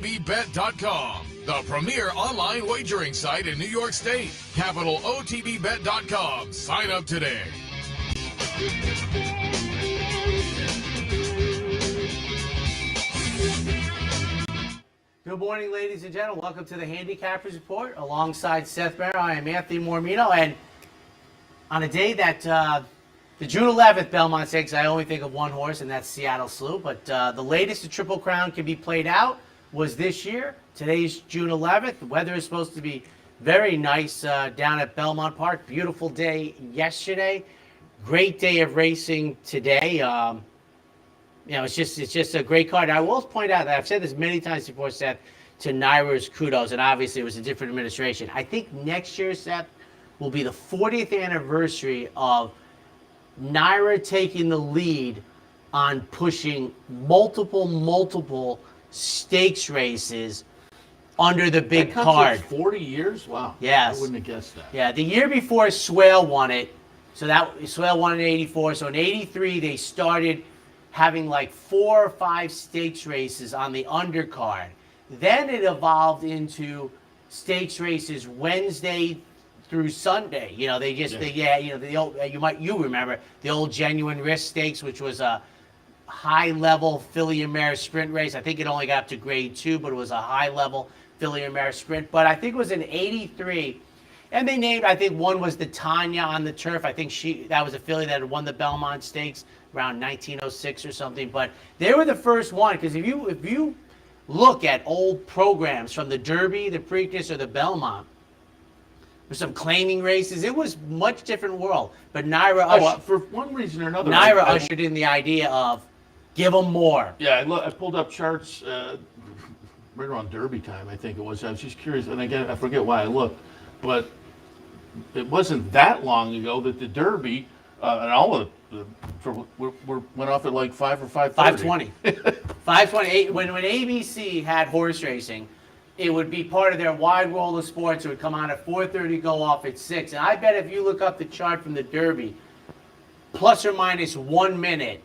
CapitalOTBBet.com, the premier online wagering site in New York State. CapitalOTBBet.com. Sign up today. Good morning, ladies and gentlemen. Welcome to the Handicappers Report. Alongside Seth Merrow, I am Anthony Mormino. And on a day that the June 11th Belmont Stakes, I only think of one horse, and that's Seattle Slew. But the latest the Triple Crown can be played out was this year. Today's June 11th. The weather is supposed to be very nice down at Belmont Park. Beautiful day yesterday. Great day of racing today. It's just a great card. I will point out that I've said this many times before, Seth, to Naira's kudos, and obviously it was a different administration. I think next year, Seth, will be the 40th anniversary of Naira taking the lead on pushing multiple stakes races under the big card. 40 years? Wow. Yes. I wouldn't have guessed that. Yeah, the year before Swale won it, so that Swale won in 84. So in 83 they started having like 4 or 5 stakes races on the undercard. Then it evolved into stakes races Wednesday through Sunday. You know, you remember the old Genuine Risk Stakes, which was a high-level filly and mare sprint race. I think it only got up to grade 2, but it was a high-level filly and mare sprint. But I think it was in 83, and they named, I think one was the Tanya on the turf. I think that was a filly that had won the Belmont Stakes around 1906 or something. But they were the first one, because if you look at old programs from the Derby, the Preakness, or the Belmont, there's some claiming races. It was much different world. But Naira for one reason or another, Naira ushered in the idea of give them more. Yeah, I pulled up charts right around Derby time, I think it was. I was just curious, and again, I forget why I looked, but it wasn't that long ago that the Derby and all of went off at like 5 or 5:30. 5:20. 5:28. When ABC had horse racing, it would be part of their wide world of sports. It would come on at 4:30, go off at 6. And I bet if you look up the chart from the Derby, plus or minus 1 minute,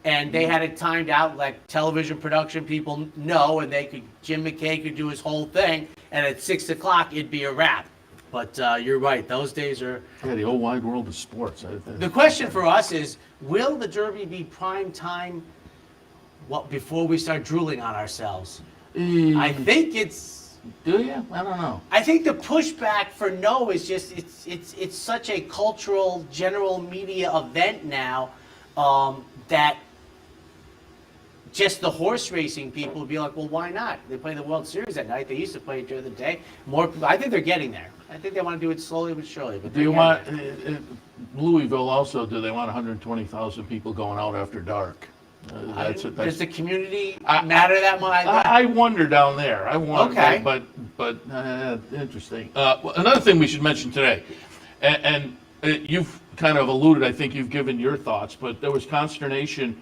and they had it timed out like television production people know, and Jim McKay could do his whole thing, and at 6 o'clock it'd be a wrap. But you're right; those days are. Yeah, the old wide world of sports. The question for us is: will the Derby be prime time? Before we start drooling on ourselves? I think it's. Do you? I don't know. I think the pushback for no is just it's such a cultural general media event now that just the horse racing people would be like, well, why not? They play the World Series at night. They used to play it during the day. More people. I think they're getting there. I think they want to do it slowly but surely. But do you want Louisville also? Do they want 120,000 people going out after dark? Does the community matter that much? I wonder down there. I wonder, okay. but interesting. Another thing we should mention today, and you've kind of alluded, I think you've given your thoughts, but there was consternation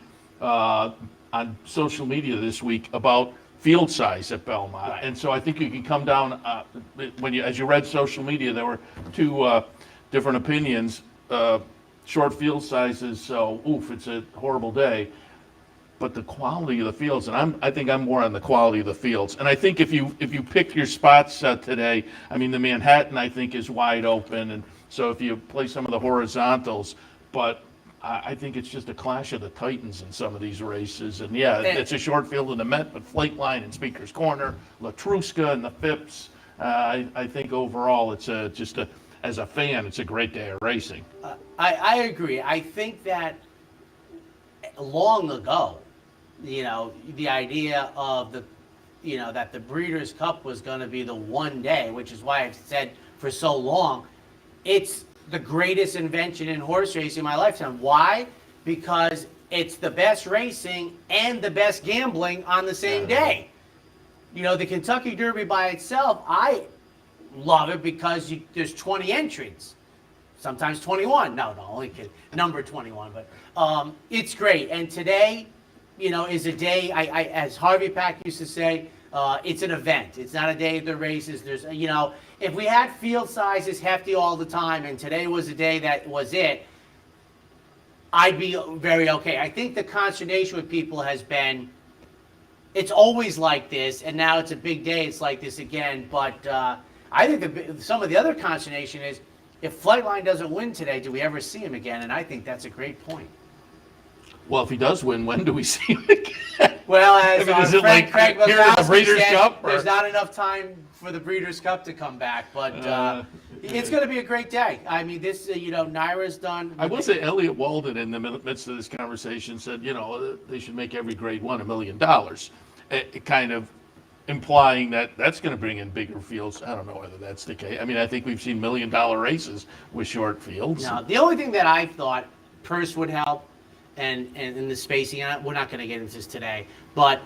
on social media this week about field size at Belmont, right. And so I think you can come down as you read social media, there were 2 different opinions. Short field sizes, so it's a horrible day. But the quality of the fields, and I think I'm more on the quality of the fields. And I think if you pick your spots today, I mean the Manhattan I think is wide open, and so if you play some of the horizontals, but I think it's just a clash of the titans in some of these races. And yeah, it's a short field in the Met, but Flake Line and Speaker's Corner, Latruska and the Phipps. I think overall it's as a fan, it's a great day of racing. I agree. I think that long ago, the idea of that the Breeders' Cup was going to be the one day, which is why I've said for so long, it's the greatest invention in horse racing in my lifetime. Why? Because it's the best racing and the best gambling on the same day. The Kentucky Derby by itself, I love it because there's 20 entries. Sometimes 21. No, only kid. Number 21. But it's great. And today, is a day, I as Harvey Pack used to say, it's an event. It's not a day of the races. There's, if we had field sizes hefty all the time and today was a day that was it, I'd be very okay. I think the consternation with people has been it's always like this, and now it's a big day. It's like this again. But I think some of the other consternation is if Flightline doesn't win today, do we ever see him again? And I think that's a great point. Well, if he does win, when do we see him again? Well, as I mean, is it Craig here in the Wazowski Breeders' said, Cup? Or? There's not enough time for the Breeders' Cup to come back, but it's going to be a great day. I mean, this, Naira's done. I will say Elliot Walden in the midst of this conversation said, they should make every grade one $1 million. Kind of implying that that's going to bring in bigger fields. I don't know whether that's the case. I mean, I think we've seen $1 million races with short fields. No, the only thing that I thought purse would help and in the spacing, we're not going to get into this today, but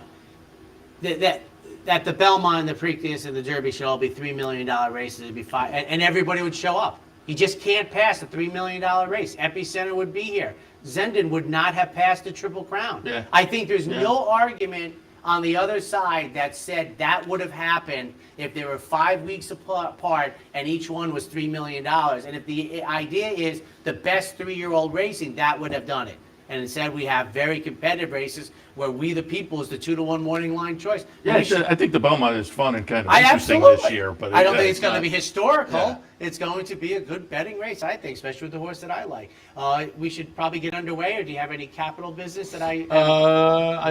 that the Belmont, the Preakness, and the Derby should all be $3 million races. It'd be fine, and everybody would show up. You just can't pass a $3 million race. Epicenter would be here. Zendon would not have passed the Triple Crown. Yeah. I think there's no argument on the other side that said that would have happened if they were 5 weeks apart and each one was $3 million. And if the idea is the best 3-year-old racing, that would have done it. And instead, we have very competitive races where we, the people, is the 2-to-1 morning line choice. Yeah, I think the Belmont is fun and kind of I interesting absolutely. this year. But I don't think it's going to be historical. Yeah. It's going to be a good betting race, I think, especially with the horse that I like. We should probably get underway, or do you have any capital business that I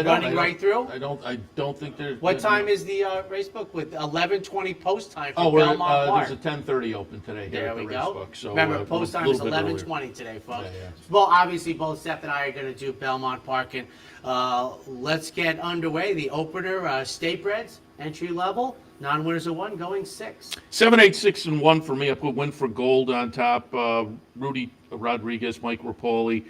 running right through? I don't think there's. What time is the race book with 11:20 post time for Oh, Belmont Park? There's a 10:30 open today here There at the we race go. book. So remember, post time is 11:20 today, folks. Well, obviously, both Seth and I are going to do Belmont Park, and let's get underway. The opener, Statebreds, entry level, non-winners of one, going 6. 7, 8, 6, and 1 for me. I put Win for Gold on top. Rudy Rodriguez, Mike Rapoli.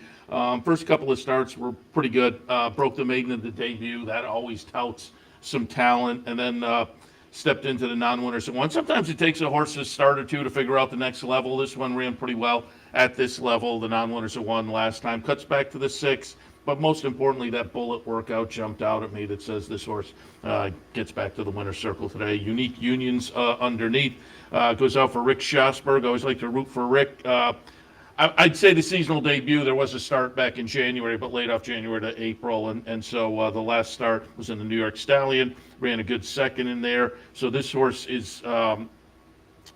First couple of starts were pretty good. Broke the maiden in the debut. That always touts some talent. And then stepped into the non-winners of one. Sometimes it takes a horse's start or two to figure out the next level. This one ran pretty well at this level. The non-winners of one last time. Cuts back to the 6. But most importantly, that bullet workout jumped out at me that says this horse gets back to the winner's circle today. Unique Unions underneath. Goes out for Rick Schosberg. I always like to root for Rick. I'd say the seasonal debut, there was a start back in January, but late off January to April. And so the last start was in the New York Stallion. Ran a good second in there. So this horse is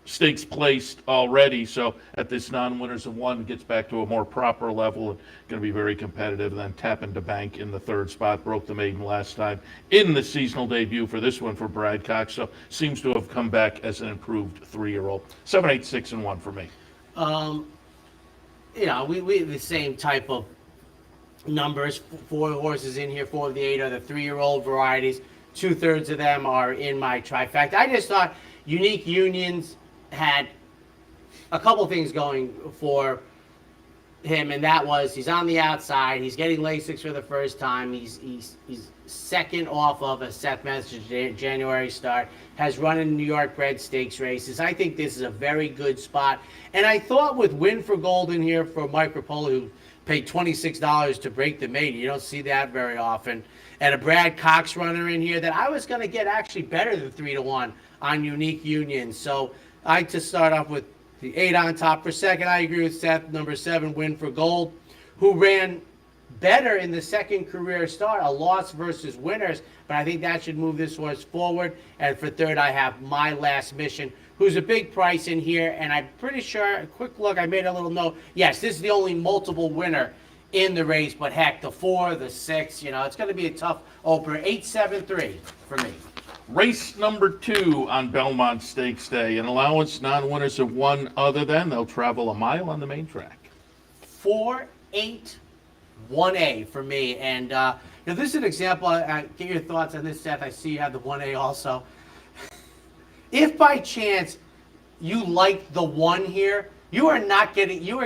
stakes placed already. So at this non-winners of one, gets back to a more proper level and going to be very competitive. And then tapping to bank in the 3rd spot. Broke the maiden last time in the seasonal debut for this one for Brad Cox. So seems to have come back as an improved 3-year-old. 7, 8, 6, and 1 for me. We have the same type of numbers. 4 horses in here. 4 of the 8 are the 3-year-old varieties. 2/3 of them are in my trifecta. I just thought Unique Unions had a couple things going for him, and that was he's on the outside. He's getting Lasix for the first time. He's second off of a Seth Merrow January start. Has run in New York bred stakes races. I think this is a very good spot. And I thought with Win for Gold in here for Mike Rapoli, who paid $26 to break the maiden. You don't see that very often. And a Brad Cox runner in here that I was going to get actually better than 3-to-1 on Unique Union. So I just start off with the 8 on top for second. I agree with Seth. Number 7, Win for Gold, who ran better in the second career start, a loss versus winners, but I think that should move this horse forward. And for third, I have My Last Mission, who's a big price in here, and I'm pretty sure, a quick look, I made a little note. Yes, this is the only multiple winner in the race, but heck, the 4, the 6, it's going to be a tough opener. 8-7-3 for me. Race number 2 on Belmont Stakes Day. An allowance non-winners of 1 other than they'll travel a mile on the main track. 4, 8, 1A for me. And this is an example. Get your thoughts on this, Seth. I see you have the 1A also. If by chance you like the 1 here, you are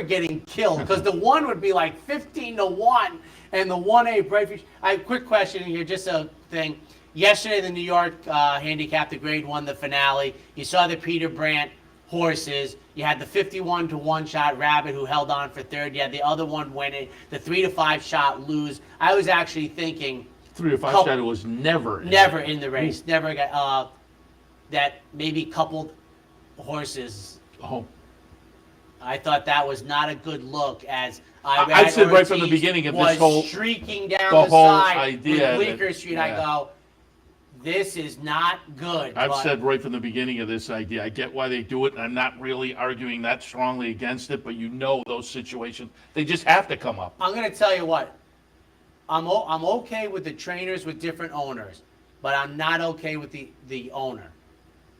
getting killed, because the 1 would be like 15-1, and the 1A bright future. I have a quick question here, just a thing. Yesterday, the New York handicap, the grade 1, the finale. You saw the Peter Brandt horses. You had the 51-1 shot Rabbit, who held on for third. You had the other one win it. The 3-5 shot Lose. I was actually thinking 3-5 shot was never in the race. Ooh. Never got that maybe coupled horses. Oh. I thought that was not a good look, as I said right from the beginning of this whole streaking down the side idea with Bleecker Street. Yeah. I go, this is not good. I've but said right from the beginning of this idea, I get why they do it, and I'm not really arguing that strongly against it, but those situations, they just have to come up. I'm going to tell you what. I'm okay with the trainers with different owners, but I'm not okay with the owner.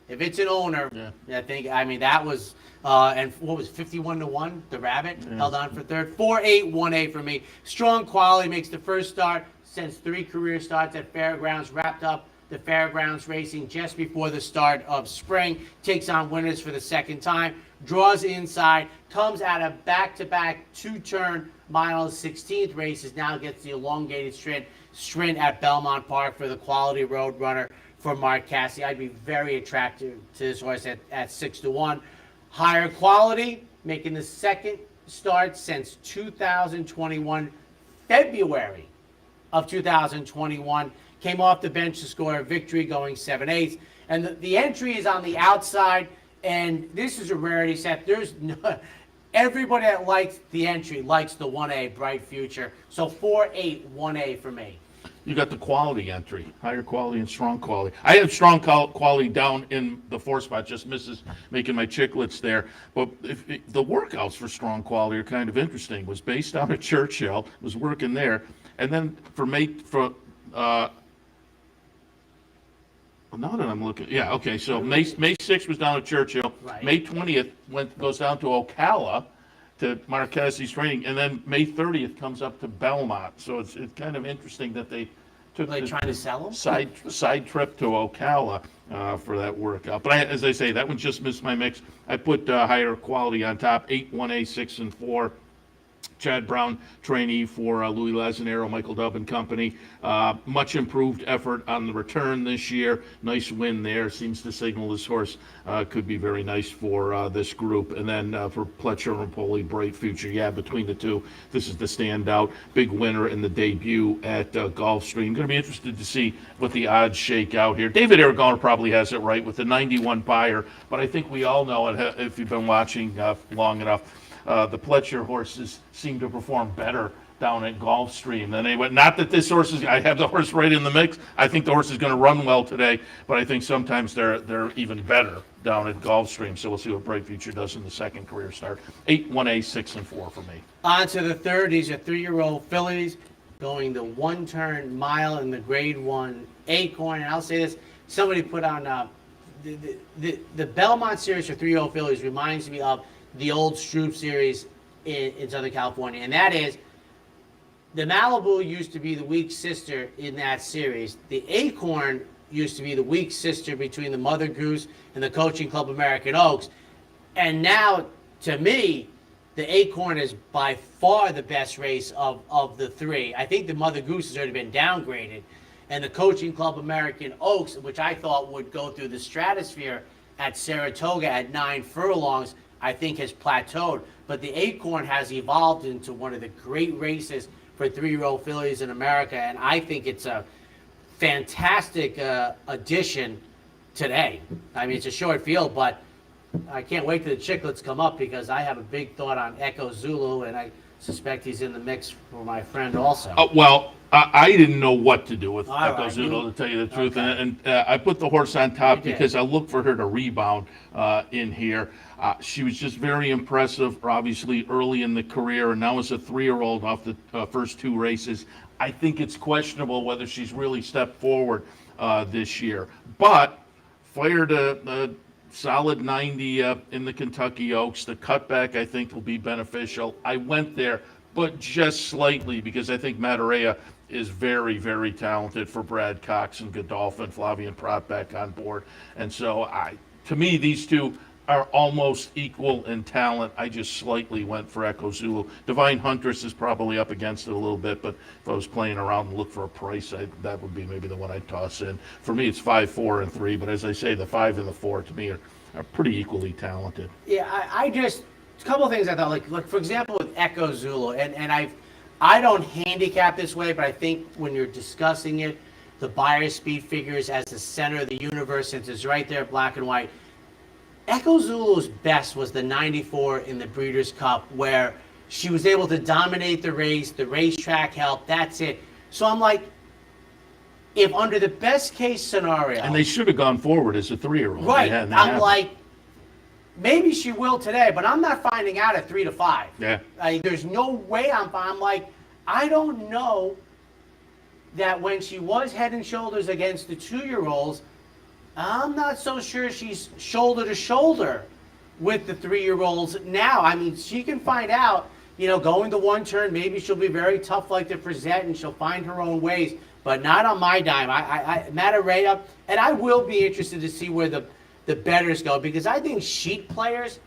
If it's an owner, Yeah. I mean, that was, and what was 51-1? The Rabbit held on for third. 4-8, 1-8 for me. Strong quality, makes the first start since 3 career starts at Fairgrounds, wrapped up the Fairgrounds racing just before the start of spring, takes on winners for the second time, draws inside, comes out of back-to-back 2-turn miles, 16th races, now gets the elongated sprint at Belmont Park for the quality road runner for Mark Cassidy. I'd be very attracted to this horse at 6-1. Higher quality, making the second start since 2021, February of 2021. Came off the bench to score a victory going 7/8. And the entry is on the outside, and this is a rarity, Seth. There's no, everybody that likes the entry likes the 1A, Bright Future. So 4-8, 1A for me. You got the quality entry, higher quality and strong quality. I have strong quality down in the 4 spot, just misses making my chicklets there. But the workouts for strong quality are kind of interesting. Was based out of Churchill, was working there, and then now that I'm looking, so May 6th was down at Churchill. Right. May 20th goes down to Ocala to Marquez's training, and then May 30th comes up to Belmont. So it's kind of interesting that they took Are they trying to sell them? side trip to Ocala for that workout. But as I say, that one just missed my mix. I put higher quality on top, 8, 1A, 6, and 4. Chad Brown, trainee for Louis Lazzanero, Michael Dubb and Company. Much improved effort on the return this year. Nice win there. Seems to signal this horse could be very nice for this group. And then for Pletcher and Poli, Bright Future. Yeah, between the two, this is the standout. Big winner in the debut at Gulfstream. Going to be interested to see what the odds shake out here. David Aragona probably has it right with the 91 buyer, but I think we all know it if you've been watching long enough. The Pletcher horses seem to perform better down at Gulfstream than they went. Not that this horse is, I have the horse right in the mix. I think the horse is going to run well today, but I think sometimes they're even better down at Gulfstream. So we'll see what Bright Future does in the second career start. 8, 1A, 6, and 4 for me. On to the third. These are 3-year-old fillies going the 1-turn mile in the Grade 1 Acorn. And I'll say this, somebody put on the Belmont series for 3-year-old fillies reminds me of the old Stroop series in Southern California, and that is the Malibu used to be the weak sister in that series. The Acorn used to be the weak sister between the Mother Goose and the Coaching Club American Oaks, and now, to me, the Acorn is by far the best race of the 3. I think the Mother Goose has already been downgraded, and the Coaching Club American Oaks, which I thought would go through the stratosphere at Saratoga at 9 furlongs, I think has plateaued. But the Acorn has evolved into one of the great races for 3-year-old fillies in America, and I think it's a fantastic addition today. I mean, it's a short field, but I can't wait till the chicklets come up because I have a big thought on Echo Zulu, and I suspect he's in the mix for my friend also. I didn't know what to do with All Echo right. Zulu, to tell you the truth, Okay. and I put the horse on top You did. because I look for her to rebound in here. She was just very impressive, obviously early in the career, and now as a 3-year-old off the first 2 races. I think it's questionable whether she's really stepped forward this year, but fired a solid 90 in the Kentucky Oaks. The cutback, I think, will be beneficial. I went there, but just slightly, because I think Matarea is very, very talented for Brad Cox and Godolphin, Flavian Prat back on board. And so, to me, these two are almost equal in talent. I just slightly went for Echo Zulu. Divine Huntress is probably up against it a little bit, but if I was playing around and look for a price, that would be maybe the one I'd toss in. For me, it's 5, 4, and 3, but as I say, the 5 and the 4 to me are pretty equally talented. Yeah, I just, a couple of things I thought, like for example with Echo Zulu, and I don't handicap this way, but I think when you're discussing it, the buyer speed figures as the center of the universe, since it's right there, black and white. Echo Zulu's best was the 94 in the Breeders' Cup, where she was able to dominate the race, the racetrack helped, that's it. So I'm like, if under the best case scenario, And they should have gone forward as a 3-year-old. right, They I'm haven't. like, maybe she will today, but I'm not finding out at 3 to 5. Yeah. There's no way I'm like, I don't know that when she was head and shoulders against the 2-year-olds, I'm not so sure she's shoulder to shoulder with the 3-year-olds now. I mean, she can find out, going to one turn, maybe she'll be very tough like the Frizette and she'll find her own ways, but not on my dime. Matarea, and I will be interested to see where the bettors go, because I think sheet players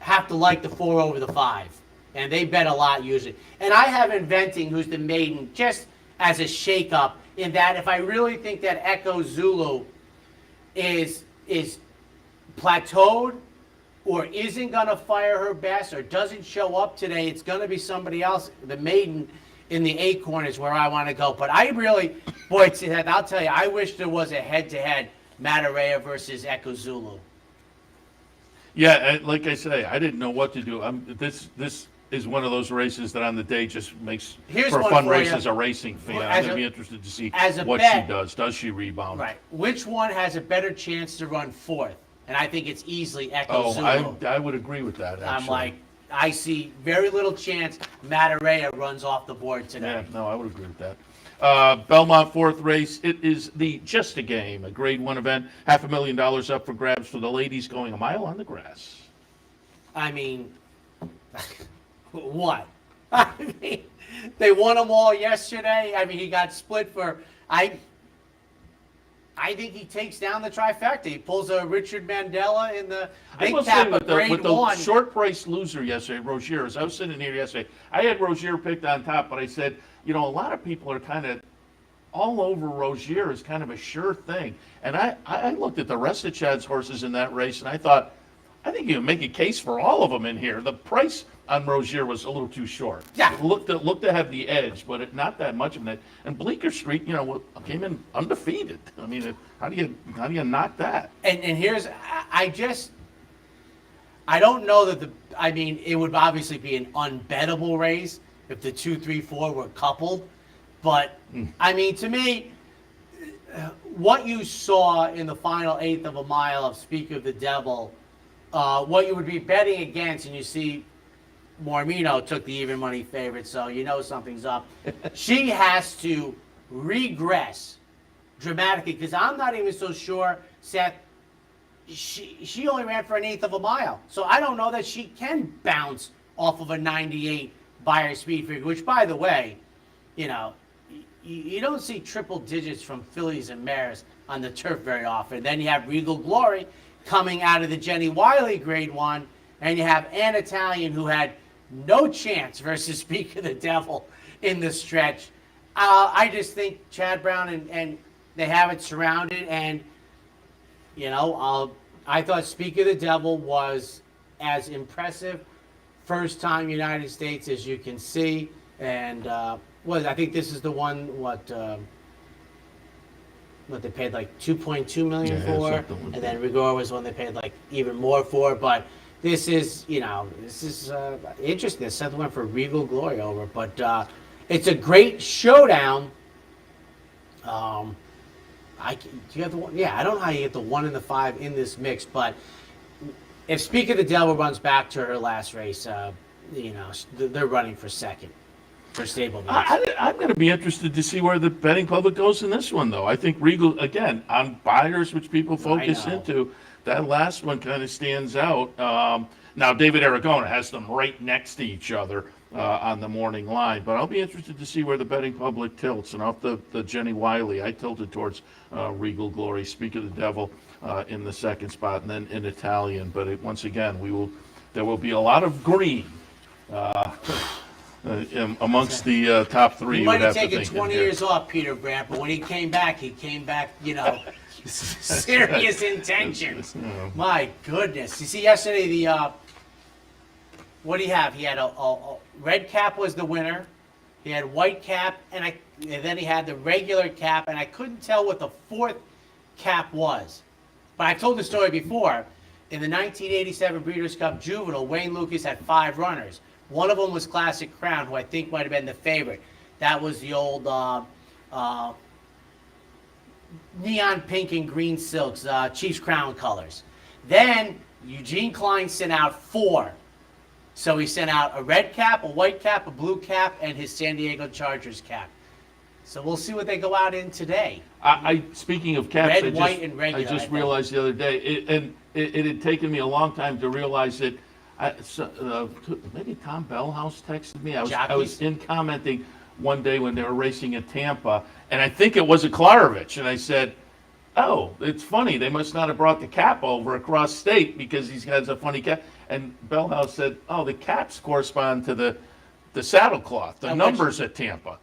have to like the 4 over the 5, and they bet a lot usually. And I have Inventing, who's the maiden, just as a shake-up, in that if I really think that Echo Zulu is plateaued or isn't going to fire her best or doesn't show up today, it's going to be somebody else. The maiden in the Acorn is where I want to go. But I really, boy, I'll tell you, I wish there was a head-to-head Matarea versus Echo Zulu. Yeah, like I say, I didn't know what to do. This is one of those races that on the day just makes Here's for a one fun for race you. as a racing fan. Well, I'm going to be interested to see as a what bet. she does. Does she rebound? Right. Which one has a better chance to run fourth? And I think it's easily Echo Zulu. I would agree with that, actually. I'm like, I see very little chance Matarea runs off the board today. Yeah, no, I would agree with that. Belmont 4th race. It is the Just a Game, a Grade 1 event. $500,000 up for grabs for the ladies going a mile on the grass. I mean, what? I mean, they won them all yesterday. I mean, he got split for, I think he takes down the trifecta. He pulls a Richard Mandela in the big cap of grade with the 1. short price loser yesterday, Rozier, as I was sitting here yesterday, I had Rozier picked on top, but I said, a lot of people are kind of all over Rozier as kind of a sure thing. And I looked at the rest of Chad's horses in that race, and I thought, I think you can make a case for all of them in here. The price on Rozier was a little too short. Yeah. It looked to have the edge, but not that much of it. And Bleecker Street, came in undefeated. I mean, how do you knock that? And here's, I don't know that it would obviously be an unbettable race if the 2, 3, 4 were coupled. But, to me, what you saw in the final eighth of a mile of Speak of the Devil, what you would be betting against, and you see Mormino took the even money favorite, so something's up. She has to regress dramatically, because I'm not even so sure, Seth, she only ran for an eighth of a mile. So I don't know that she can bounce off of a 98 Buyer speed figure, which, by the way, you don't see triple digits from fillies and mares on the turf very often. Then you have Regal Glory coming out of the Jenny Wiley grade 1, and you have Ann Italian, who had no chance versus Speak of the Devil in the stretch. I just think Chad Brown and they have it surrounded, and I thought Speak of the Devil was as impressive first time United States as you can see, and I think this is the one what they paid like $2.2 million for, and then Rigor was one they paid like even more for. But this is interesting. Seth went for Regal Glory over, but it's a great showdown. Do you have the one? Yeah, I don't know how you get the 1 and the 5 in this mix, but if Speak of the Devil runs back to her last race, they're running for second for stable mix. I'm going to be interested to see where the betting public goes in this one, though. I think Regal, again, on buyers, which people focus into, that last one kind of stands out. Now, David Aragona has them right next to each other on the morning line, but I'll be interested to see where the betting public tilts. And off the Jenny Wiley, I tilted towards Regal Glory, Speak of the Devil in the second spot, and then in Italian. But once again, there will be a lot of green amongst the top 3. He might have taken 20 years off, Peter Brandt, but when he came back, serious intentions. My goodness. You see, yesterday, what do you have? He had a red cap was the winner. He had white cap, and then he had the regular cap, and I couldn't tell what the 4th cap was. But I told the story before. In the 1987 Breeders' Cup Juvenile, Wayne Lucas had 5 runners. One of them was Classic Crown, who I think might have been the favorite. That was the old neon pink and green silks, Chiefs Crown colors. Then Eugene Klein sent out 4. So he sent out a red cap, a white cap, a blue cap, and his San Diego Chargers cap. So we'll see what they go out in today. Speaking of caps, Red, white, and regular, I just realized the other day, it had taken me a long time to realize that. Maybe Tom Bellhouse texted me. I was in commenting one day when they were racing at Tampa, and I think it was a Klarovich, and I said, "Oh, it's funny. They must not have brought the cap over across state because he has a funny cap." And Bellhouse said, "Oh, the caps correspond to the saddlecloth, the numbers at Tampa."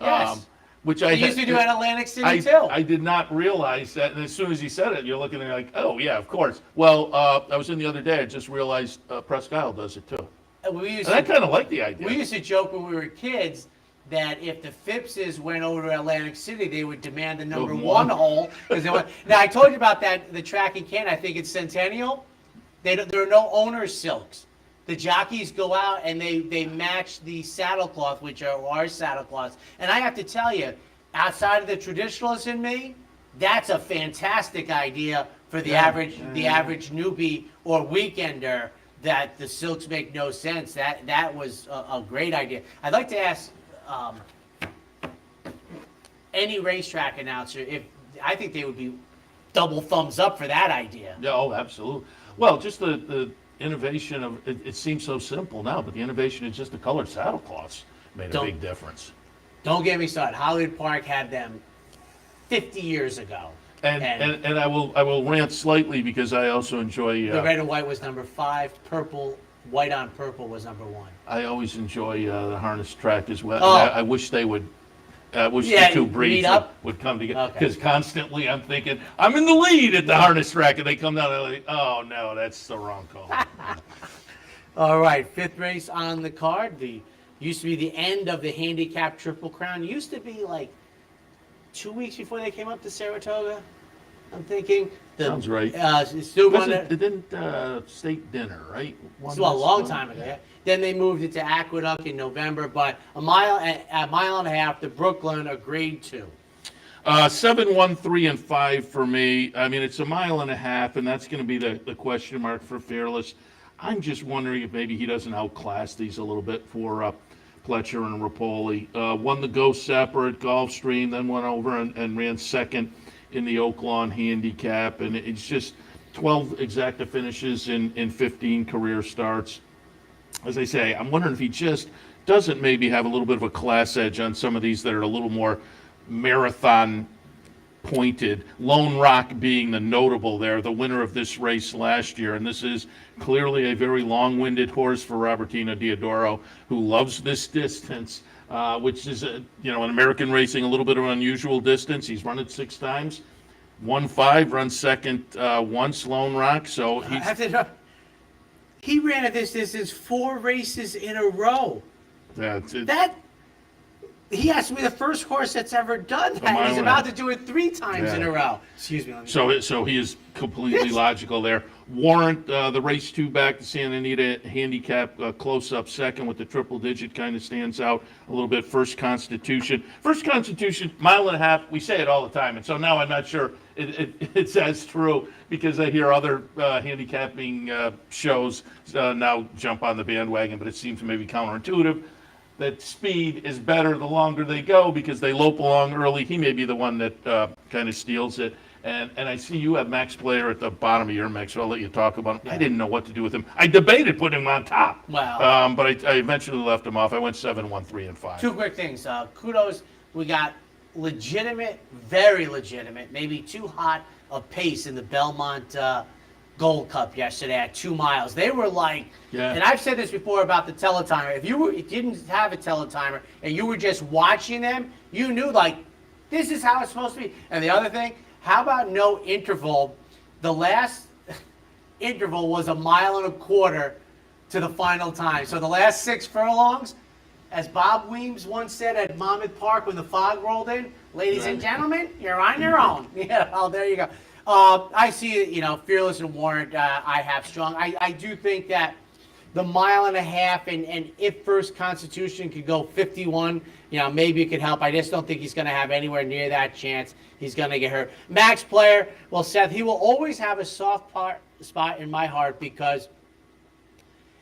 Yes. Which They used to do at Atlantic City, too. I did not realize that, and as soon as he said it, you're looking at it like, oh, yeah, of course. Well, I was in the other day, I just realized Presque Isle does it, too. And I kind of like the idea. We used to joke when we were kids that if the Phippses went over to Atlantic City, they would demand the number 1 hole. Now, I told you about that, the track in Canton, I think it's Centennial. There are no owner's silks. The jockeys go out and they match the saddlecloth, which are our saddlecloths. And I have to tell you, outside of the traditionalist in me, that's a fantastic idea for the average newbie or weekender. That the silks make no sense. That was a great idea. I'd like to ask any racetrack announcer if I think they would be double thumbs up for that idea. Yeah, oh, absolutely. Well, just the innovation of it seems so simple now, but the innovation is just the colored saddlecloths made a big difference. Don't get me started. Hollywood Park had them 50 years ago. And I will rant slightly because I also enjoy the red and white was number 5, purple, white on purple was number 1. I always enjoy the harness track as well. Oh. I wish they would. I wish the two breeds would come together because constantly I'm thinking I'm in the lead at the harness track, and they come down and they're like, oh no, that's the wrong call. All right, 5th race on the card. Used to be the end of the handicap Triple Crown. Used to be like 2 weeks before they came up to Saratoga. I'm thinking. Sounds right. Still it didn't state dinner, right? A long time ago. Yeah. Then they moved it to Aqueduct in November, but a mile and a half to Brooklyn, a grade 2. 7, 1, 3, and 5 for me. I mean, it's a mile and a half, and that's going to be the question mark for Fearless. I'm just wondering if maybe he doesn't outclass these a little bit for Pletcher and Rapoli. Won the Go Separate, Gulfstream, then went over and ran second in the Oaklawn Handicap, and it's just 12 exacta finishes in 15 career starts. As I say, I'm wondering if he just doesn't maybe have a little bit of a class edge on some of these that are a little more marathon pointed. Lone Rock being the notable there, the winner of this race last year, and this is clearly a very long-winded horse for Robertino Diodoro, who loves this distance, which is in American racing a little bit of an unusual distance. He's run it 6 times, won 5, run second once. Lone Rock, so he ran at this distance 4 races in a row. He has to be the first horse that's ever done that. He's about to do it 3 times in a row. Excuse me. So he is completely logical there. Warrant, the race 2 back to Santa Anita Handicap, close-up second with the triple digit, kind of stands out a little bit. First Constitution, mile and a half. We say it all the time, and so now I'm not sure it's as true because I hear other handicapping shows now jump on the bandwagon, but it seems maybe counterintuitive. That speed is better the longer they go because they lope along early. He may be the one that kind of steals it. And I see you have Max Player at the bottom of your mix, so I'll let you talk about him. Yeah. I didn't know what to do with him. I debated putting him on top. Wow. But I eventually left him off. I went 7, 1, 3, and 5. 2 quick things. Kudos. We got legitimate, very legitimate, maybe too hot a pace in the Belmont Gold Cup yesterday at 2 miles. They were like, and I've said this before about the teletimer. If you didn't have a teletimer and you were just watching them, you knew like, this is how it's supposed to be. And the other thing, how about no interval? The last interval was 1.25 miles to the final time. So the last 6 furlongs, as Bob Weems once said at Monmouth Park when the fog rolled in, ladies and gentlemen, you're on your own. Yeah, oh, there you go. I see, Fearless and Warrant, I have strong. I do think that the mile and a half, and if First Constitution could go 51, maybe it could help. I just don't think he's going to have anywhere near that chance. He's going to get hurt. Max Player, well, Seth, he will always have a soft spot in my heart because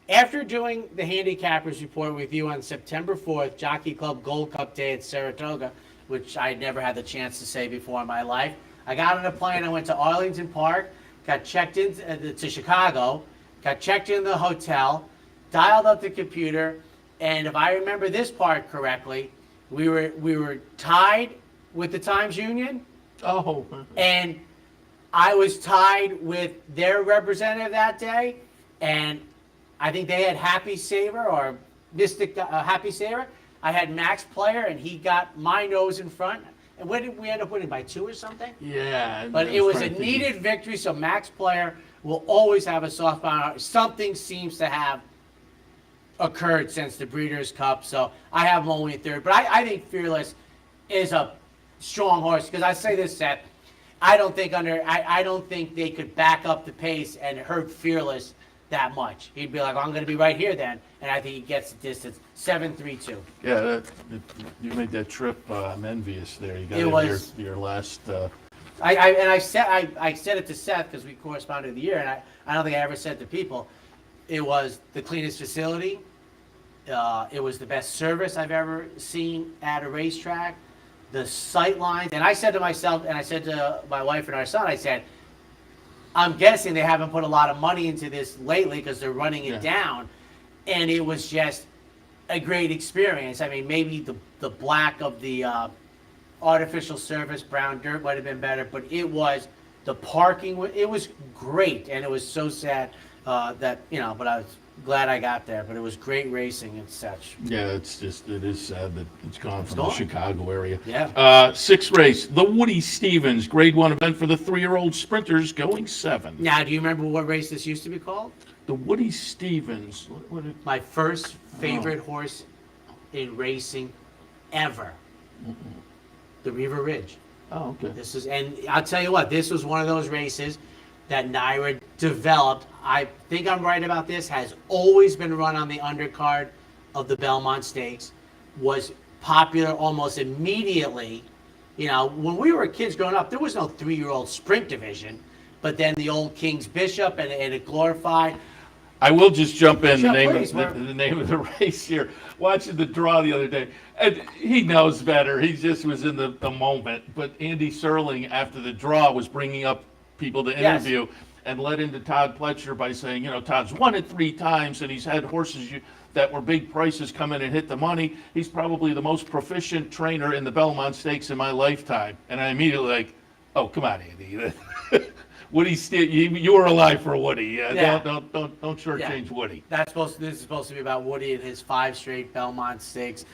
after doing the Handicappers report with you on September 4th, Jockey Club Gold Cup Day at Saratoga, which I never had the chance to say before in my life, I got on a plane. I went to Arlington Park, got checked in to Chicago, got checked in the hotel, dialed up the computer, and if I remember this part correctly, we were tied with the Times Union. Oh. And I was tied with their representative that day, and I think they had Happy Saver or Mystic Happy Saver. I had Max Player, and he got my nose in front. And when did we end up winning, by 2 or something? Yeah. But it was a needed victory, so Max Player will always have a soft spot. Something seems to have occurred since the Breeders' Cup, so I have him only third. But I think Fearless is a strong horse, because I say this, Seth, I don't think they could back up the pace and hurt Fearless that much. He'd be like, I'm going to be right here then, and I think he gets the distance. 7-3-2. Yeah, you made that trip. I'm envious there. You got your last. I said it to Seth because we corresponded the year, and I don't think I ever said to people, it was the cleanest facility. It was the best service I've ever seen at a racetrack. The sight lines, and I said to myself, and I said to my wife and our son, I said, I'm guessing they haven't put a lot of money into this lately because they're running it down, and it was just a great experience. I mean, maybe the black of the artificial surface, brown dirt might have been better, but it was, the parking, it was great, and it was so sad that, but I was glad I got there, but it was great racing and such. Yeah, it is sad that it's gone from the Chicago area. Yeah. Sixth race, the Woody Stevens Grade 1 event for the 3-year-old sprinters, going 7. Now, do you remember what race this used to be called? The Woody Stevens. My first favorite horse in racing ever. The River Ridge. Oh, okay. And I'll tell you what, this was one of those races that Naira developed. I think I'm right about this, has always been run on the undercard of the Belmont Stakes, was popular almost immediately. When we were kids growing up, there was no 3-year-old sprint division, but then the old King's Bishop and it glorified. I will just jump in, Sure, the name of the race here. Watching the draw the other day, and he knows better. He just was in the moment. But Andy Serling, after the draw, was bringing up people to interview, and led into Todd Pletcher by saying, Todd's won it 3 times, and he's had horses that were big prices come in and hit the money. He's probably the most proficient trainer in the Belmont Stakes in my lifetime. And I immediately like, oh, come on, Andy. Woody, you were alive for Woody. Don't shortchange Woody. This is supposed to be about Woody and his 5 straight Belmont Stakes,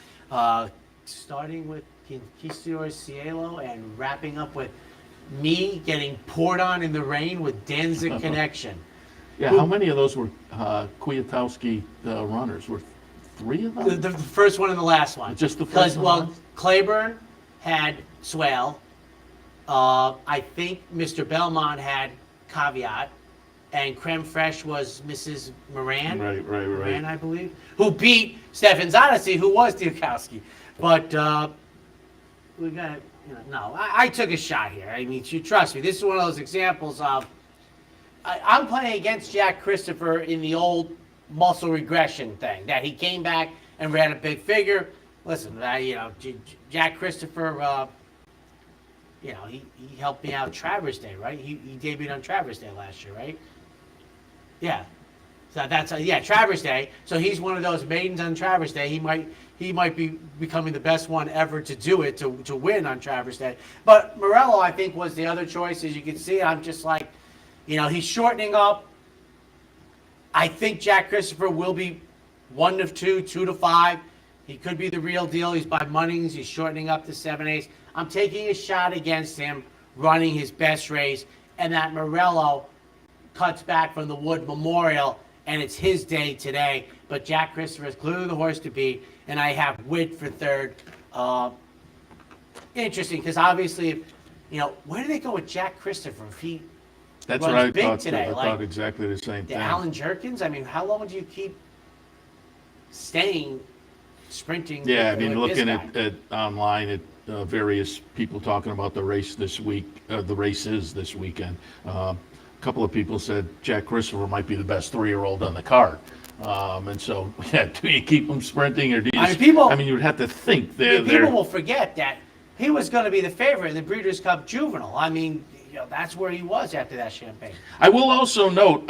starting with Conquistador Cielo and wrapping up with me getting poured on in the rain with Danzig Connection. Yeah, how many of those were Kwiatkowski runners? Were 3 of them? The first one and the last one. Just the first one? Well, Claiborne had Swale. I think Mr. Belmont had Caveat, and Creme Fraiche was Mrs. Moran. Right. Moran, I believe, who beat Stefan's Odyssey, who was Kwiatkowski. But we got to, no, I took a shot here. I mean, you trust me. This is one of those examples of I'm playing against Jack Christopher in the old muscle regression thing, that he came back and ran a big figure. Listen, Jack Christopher. He helped me out Travers Day, right? He debuted on Travers Day last year, right? Yeah. So that's Travers Day. So he's one of those maidens on Travers Day. He might be becoming the best one ever to do it, to win on Travers Day. But Morello, I think, was the other choice. As you can see, I'm just like, he's shortening up. I think Jack Christopher will be 1 of 2, 2 to 5. He could be the real deal. He's by Munnings. He's shortening up to 7/8. I'm taking a shot against him, running his best race, and that Morello cuts back from the Wood Memorial, and it's his day today. But Jack Christopher is clearly the horse to beat, and I have Witt for third. Interesting, because obviously, where do they go with Jack Christopher if he That's runs what I big thought today? I thought exactly the same thing. Alan Jerkins? I mean, how long do you keep staying sprinting. Yeah, I with mean, this looking guy. at online at various people talking about the race this week, the races this weekend. A couple of people said Jack Christopher might be the best 3-year-old on the card. And so, yeah, do you keep him sprinting or do you? I mean, you would have to think People will forget that he was going to be the favorite in the Breeders' Cup Juvenile. I mean, that's where he was after that Champagne. I will also note,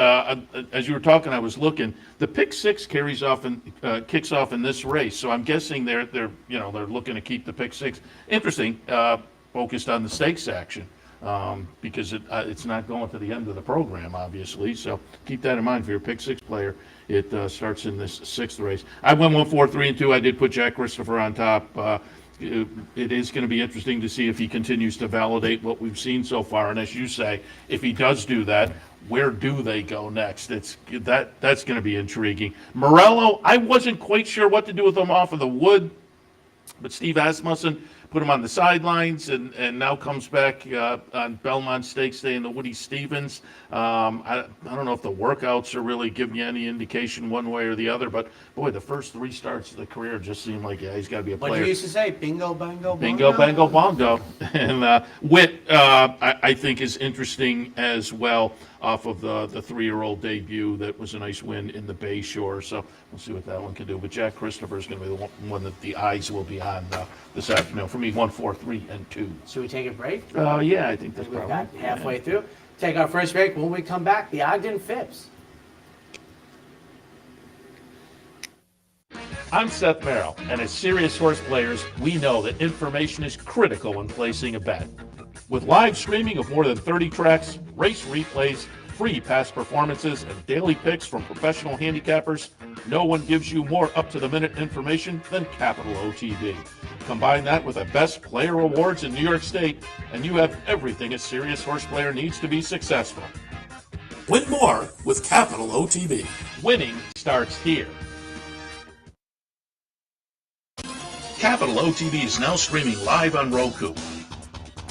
as you were talking, I was looking. The pick six kicks off in this race, so I'm guessing they're looking to keep the pick six. Interesting, focused on the stakes action because it's not going to the end of the program, obviously. So keep that in mind for your pick six player. It starts in this sixth race. I went 1, 4, 3, and 2. I did put Jack Christopher on top. It is going to be interesting to see if he continues to validate what we've seen so far. And as you say, if he does do that, where do they go next? That's going to be intriguing. Morello, I wasn't quite sure what to do with him off of the wood, but Steve Asmussen put him on the sidelines and now comes back on Belmont Stakes Day in the Woody Stevens. I don't know if the workouts are really giving you any indication one way or the other, but boy, the first 3 starts of the career just seemed like, yeah, he's got to be a player. What you used to say, bingo, bango, bongo. Bingo, bango, bongo. And Witt, I think, is interesting as well off of the 3-year-old debut. That was a nice win in the Bayshore, so we'll see what that one can do. But Jack Christopher is going to be the one that the eyes will be on this afternoon. For me, 1, 4, 3, and 2. Should we take a break? Yeah, I think that's We've probably. got halfway through. Take our first break. When we come back, the Ogden Phipps. I'm Seth Merrow, and as serious horse players, we know that information is critical when placing a bet. With live streaming of more than 30 tracks, race replays, free past performances, and daily picks from professional handicappers, no one gives you more up-to-the-minute information than Capital OTB. Combine that with the best player awards in New York State, and you have everything a serious horse player needs to be successful. Win more with Capital OTB. Winning starts here. Capital OTB is now streaming live on Roku.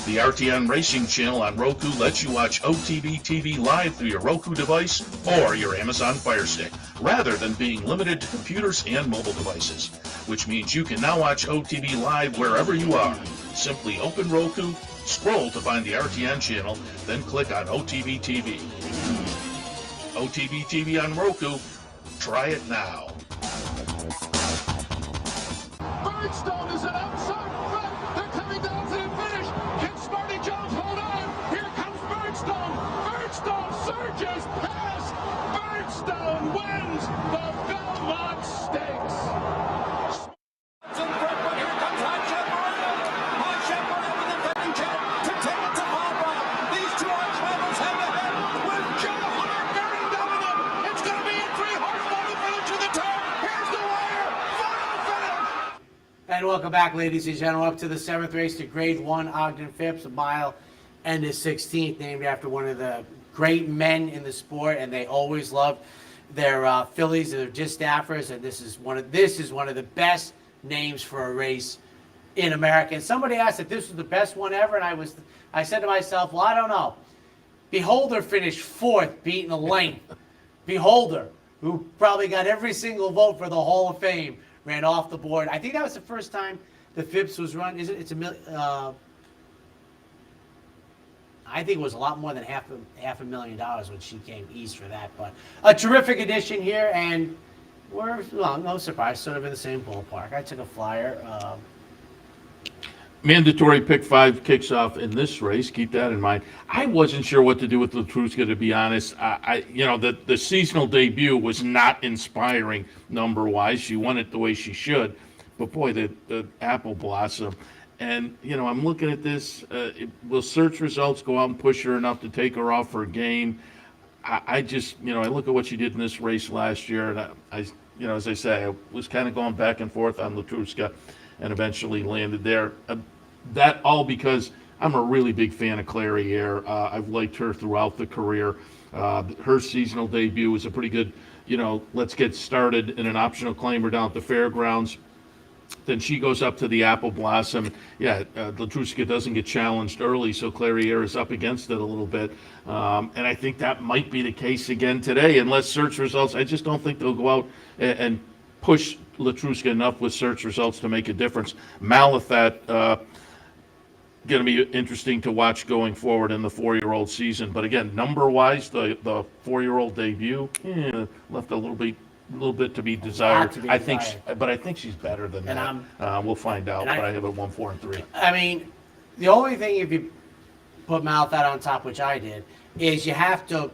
The RTN Racing channel on Roku lets you watch OTB TV live through your Roku device or your Amazon Fire Stick, rather than being limited to computers and mobile devices, which means you can now watch OTB live wherever you are. Simply open Roku, scroll to find the RTN channel, then click on OTB TV. OTB TV on Roku. Try it now. Birdstone is an outside front. They're coming down to the finish. Can Smarty Jones hold on? Here comes Birdstone. Birdstone surges past. Birdstone wins the Belmont Stakes. To the front, but here comes Hot Chaparral with the betting champ to take it to Harborough. These two arch rivals head to head with Joe Hart very dominant. It's going to be a 3-horse photo finish to the turn. Here's the wire. Photo finish. And welcome back, ladies and gentlemen, up to the 7th race, the Grade 1 Ogden Phipps, a mile and the 16th, named after one of the great men in the sport, and they always loved their fillies, their distaffers, and this is one of the best names for a race in America. And somebody asked if this was the best one ever, and I said to myself, well, I don't know. Beholder finished 4th, beating the lane. Beholder, who probably got every single vote for the Hall of Fame, ran off the board. I think that was the first time the Phipps was run. It's a million. I think it was a lot more than half a million dollars when she came east for that. But a terrific addition here, and no surprise, sort of in the same ballpark. I took a flyer. Mandatory pick 5 kicks off in this race. Keep that in mind. I wasn't sure what to do with Latruska, to be honest. The seasonal debut was not inspiring number-wise. She won it the way she should. But boy, the apple blossom. And, I'm looking at this. Will search results go out and push her enough to take her off her game? I just, I look at what she did in this race last year, and I as I say, I was kind of going back and forth on Latruska, and eventually landed there. That all because I'm a really big fan of Clairiere. I've liked her throughout the career. Her seasonal debut was a pretty good, let's get started in an optional claimer down at the fairgrounds. Then she goes up to the Apple Blossom. Yeah, Latruska doesn't get challenged early, so Clairiere is up against it a little bit. And I think that might be the case again today, unless search results. I just don't think they'll go out and push Latruska enough with search results to make a difference. Malathat, going to be interesting to watch going forward in the 4-year-old season. But again, number-wise, the 4-year-old debut left a little bit to be desired. To be I think, desired. but I think she's better than that. We'll find out. But I have it 1, 4, and 3. I mean, the only thing if you put Malathat on top, which I did, is you have to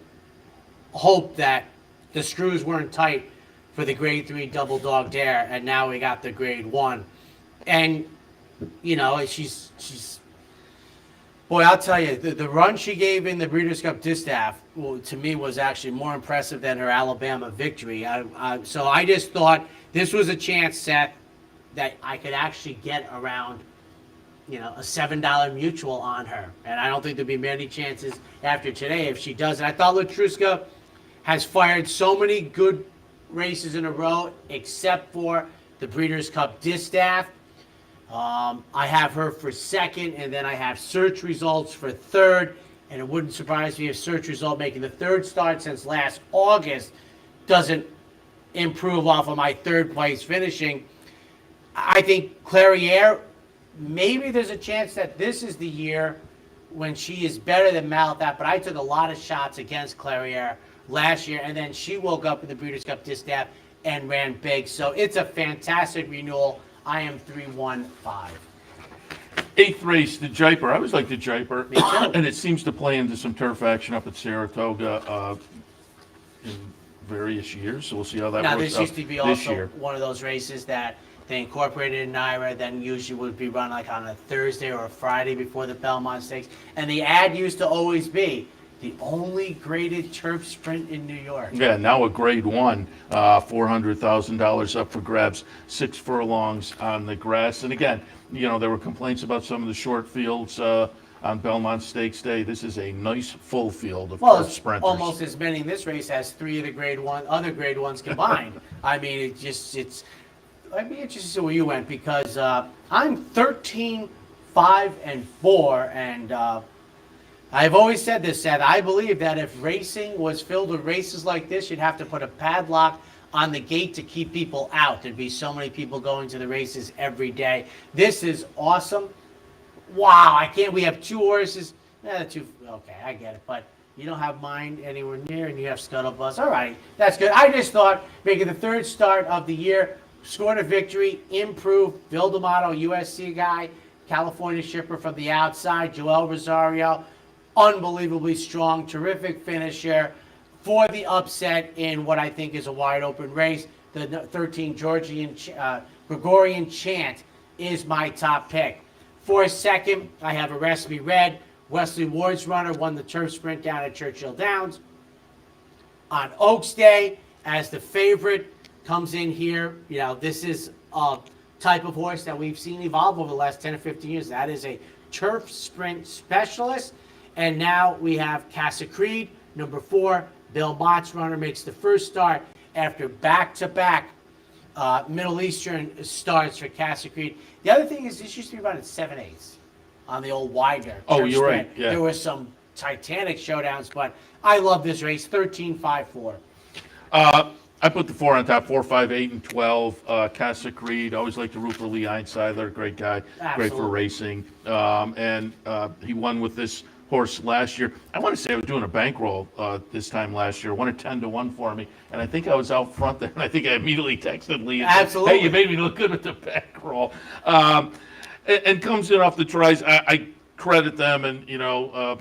hope that the screws weren't tight for the grade 3 double dog dare, and now we got the grade 1. And, you know, she's boy, I'll tell you, the run she gave in the Breeders' Cup Distaff, to me, was actually more impressive than her Alabama victory. So I just thought this was a chance, Seth, that I could actually get around, you know, a $7 mutual on her. And I don't think there'll be many chances after today if she does it. I thought Latruska has fired so many good races in a row, except for the Breeders' Cup Distaff. I have her for second, and then I have search results for third. And it wouldn't surprise me if search result making the third start since last August doesn't improve off of my third place finishing. I think Clairiere, maybe there's a chance that this is the year when she is better than Malathat, but I took a lot of shots against Clairiere last year, and then she woke up in the Breeders' Cup Distaff and ran big. So it's a fantastic renewal. I am 3-1-5. 8th race, the Jaipur. I always like the Jaipur. Me too. And it seems to play into some turf action up at Saratoga in various years. So we'll see how that Now, works this out used to be this also year. one of those races that they incorporated in NYRA, then usually would be run like on a Thursday or a Friday before the Belmont Stakes. And the ad used to always be the only graded turf sprint in New York. Yeah, now a grade 1, $400,000 up for grabs, 6 furlongs on the grass. And again, you know, there were complaints about some of the short fields on Belmont Stakes Day. This is a nice full field of turf It's sprinters. almost as many in this race as 3 of the other grade 1s combined. I mean, I'd be interested to see where you went, because I'm 13, 5, and 4, and I've always said this, Seth. I believe that if racing was filled with races like this, you'd have to put a padlock on the gate to keep people out. There'd be so many people going to the races every day. This is awesome. Wow, we have 2 horses. Okay, I get it, but you don't have mine anywhere near, and you have Scuttlebus. All right, that's good. I just thought making the third start of the year, scored a victory, improved. Bill D'Amato, USC guy, California shipper from the outside, Joel Rosario, unbelievably strong, terrific finisher for the upset in what I think is a wide open race. The 13 Gregorian Chant is my top pick. For second, I have Arrest Me Red. Wesley Ward's runner won the turf sprint down at Churchill Downs. On Oaks Day, as the favorite, comes in here. You know, this is a type of horse that we've seen evolve over the last 10 or 15 years. That is a turf sprint specialist. And now we have Casa Creed, number 4. Belmont's runner makes the first start after back-to-back Middle Eastern starts for Casa Creed. The other thing is this used to be run at 7/8 on the old Widener. Oh, you're right. Yeah. There were some titanic showdowns, but I love this race, 13, 5, 4. I put the 4 on top, 4, 5, 8, and 12. Casa Creed, always like to root for Lee Einsiedler, great guy, great for racing. And he won with this horse last year. I want to say I was doing a bankroll this time last year, won a 10-1 for me, and I think I was out front there, and I think I immediately texted Lee and said, hey, you made me look good with the bankroll. And comes in off the tries. I credit them, and, you know,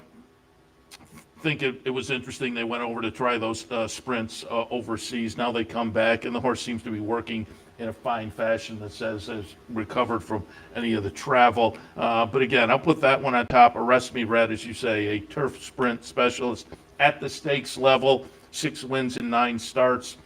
think it was interesting. They went over to try those sprints overseas. Now they come back, and the horse seems to be working in a fine fashion that says has recovered from any of the travel. But again, I'll put that one on top. Arrest Me Red, as you say, a turf sprint specialist at the stakes level, 6 wins in 9 starts.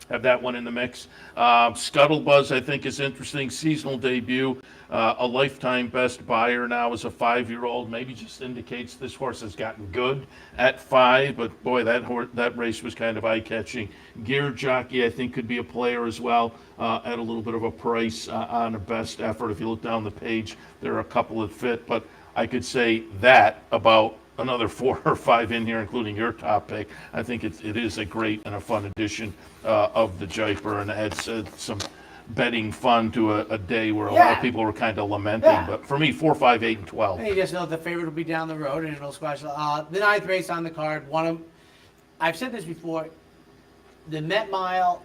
Have that one in the mix. Scuttlebuzz, I think, is interesting. Seasonal debut. A lifetime best buyer now as a 5-year-old. Maybe just indicates this horse has gotten good at 5. But boy, that race was kind of eye-catching. Gear Jockey, I think, could be a player as well at a little bit of a price on a best effort. If you look down the page, there are a couple that fit. But I could say that about another 4 or 5 in here, including your top pick. I think it is a great and a fun edition of the Jaipur, and it adds some betting fun to a day where a lot of people were kind of lamenting. Yeah. But for me, 4, 5, 8, and 12. And you just know the favorite will be down the road, and it'll squash. The ninth race on the card, I've said this before, the Met Mile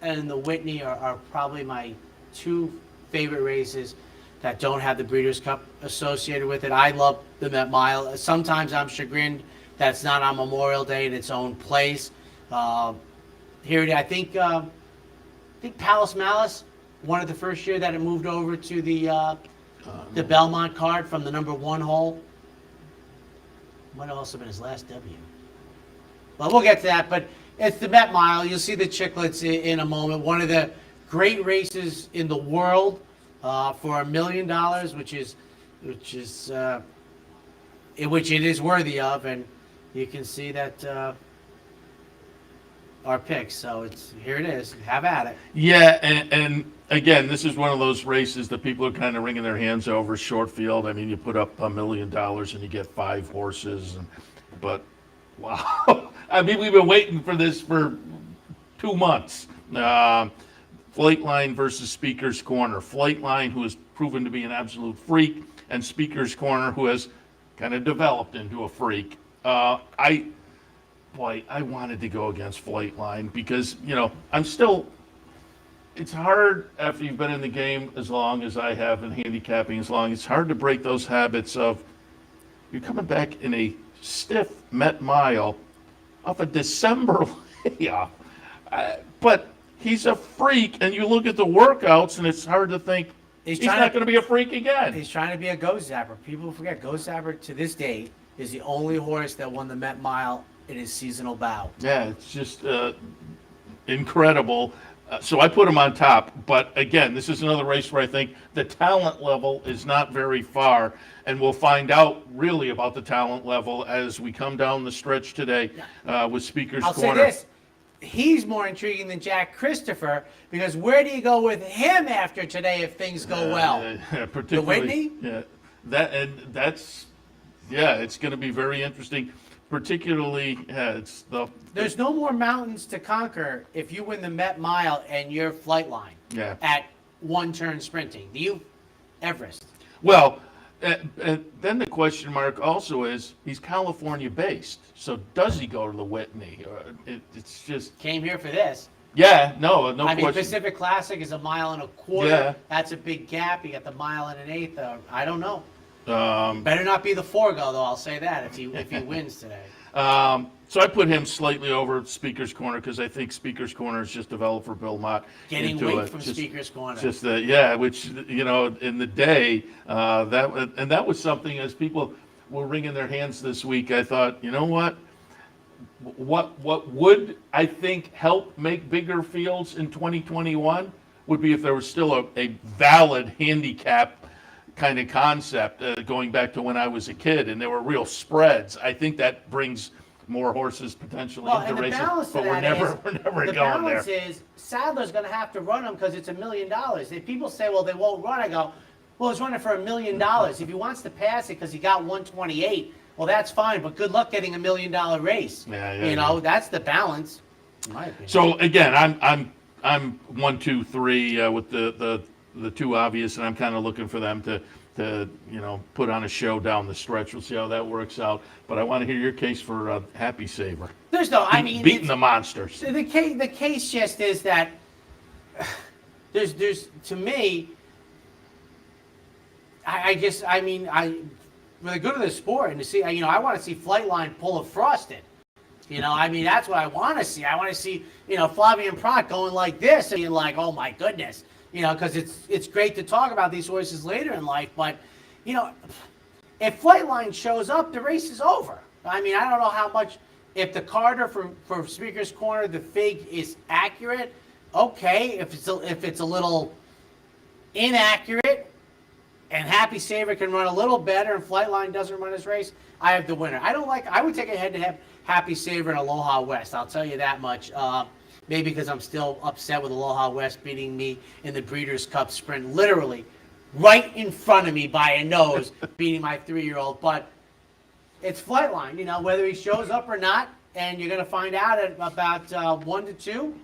and the Whitney are probably my two favorite races that don't have the Breeders' Cup associated with it. I love the Met Mile. Sometimes I'm chagrined that it's not on Memorial Day in its own place. Here it is. I think Palace Malice won it the first year that it moved over to the Belmont card from the number 1 hole. Might have also been his last W. Well, we'll get to that, but it's the Met Mile. You'll see the Chicklets in a moment. One of the great races in the world for $1 million, which it is worthy of, and you can see that our picks. So here it is. Have at it. Yeah, and again, this is one of those races that people are kind of wringing their hands over. Short field. I mean, you put up $1 million and you get 5 horses, but wow. I mean, we've been waiting for this for 2 months. Flightline versus Speaker's Corner. Flightline, who has proven to be an absolute freak, and Speaker's Corner, who has kind of developed into a freak. I wanted to go against Flightline because, it's hard after you've been in the game as long as I have and handicapping as long. It's hard to break those habits of you're coming back in a stiff Met Mile off a December layoff. But he's a freak, and you look at the workouts, and it's hard to think he's not going to be a freak again. He's trying to be a Go Zapper. People forget Go Zapper to this day is the only horse that won the Met Mile in his seasonal bout. Yeah, it's just incredible. So I put him on top. But again, this is another race where I think the talent level is not very far. And we'll find out really about the talent level as we come down the stretch today with Speaker's Corner. I'll say this. He's more intriguing than Jack Christopher because where do you go with him after today if things go well? Particularly, the Whitney? Yeah, it's going to be very interesting. Particularly, There's no more mountains to conquer if you win the Met Mile and you're Flightline at one turn sprinting. Do you Everest? Well, and then the question mark also is he's California based, so does he go to the Whitney? It's just came here for this. Yeah, no I mean, question. Pacific Classic is 1.25 miles. Yeah. That's a big gap. You got the 1 1/8. I don't know. Better not be the Forgo, though. I'll say that if he wins today. So I put him slightly over Speaker's Corner because I think Speaker's Corner is just developed for Belmont. Getting weight from Speaker's Corner. Just which in the day that was something as people were wringing their hands this week. I thought, you know what would I think help make bigger fields in 2021 would be if there was still a valid handicap kind of concept going back to when I was a kid and there were real spreads. I think that brings more horses potentially into races, but we're never going there. The balance is Sadler's going to have to run them because it's $1 million. If people say, well, they won't run, I go, well, he's running for $1 million. If he wants to pass it because he got 128, well, that's fine, but good luck getting $1 million race. That's the balance, in my opinion. So again, I'm 1, 2, 3 with the two obvious, and I'm kind of looking for them to put on a show down the stretch. We'll see how that works out. But I want to hear your case for Happy Saver. There's no, beating the monsters. The case just is that there's to me, for the good of the sport and to see, I want to see Flightline pull a Frosted. That's what I want to see. I want to see, Flavien Prat going like this and being like, oh my goodness. Because it's great to talk about these horses later in life, but, if Flightline shows up, the race is over. I don't know how much, if the Carter for Speaker's Corner, the fig is accurate, okay. If it's a little inaccurate and Happy Saver can run a little better and Flightline doesn't run his race, I have the winner. I would take a head-to-head Happy Saver and Aloha West. I'll tell you that much. Maybe because I'm still upset with Aloha West beating me in the Breeders' Cup Sprint, literally right in front of me by a nose, beating my 3-year-old. But it's Flightline, whether he shows up or not, and you're going to find out at about 1 to 2.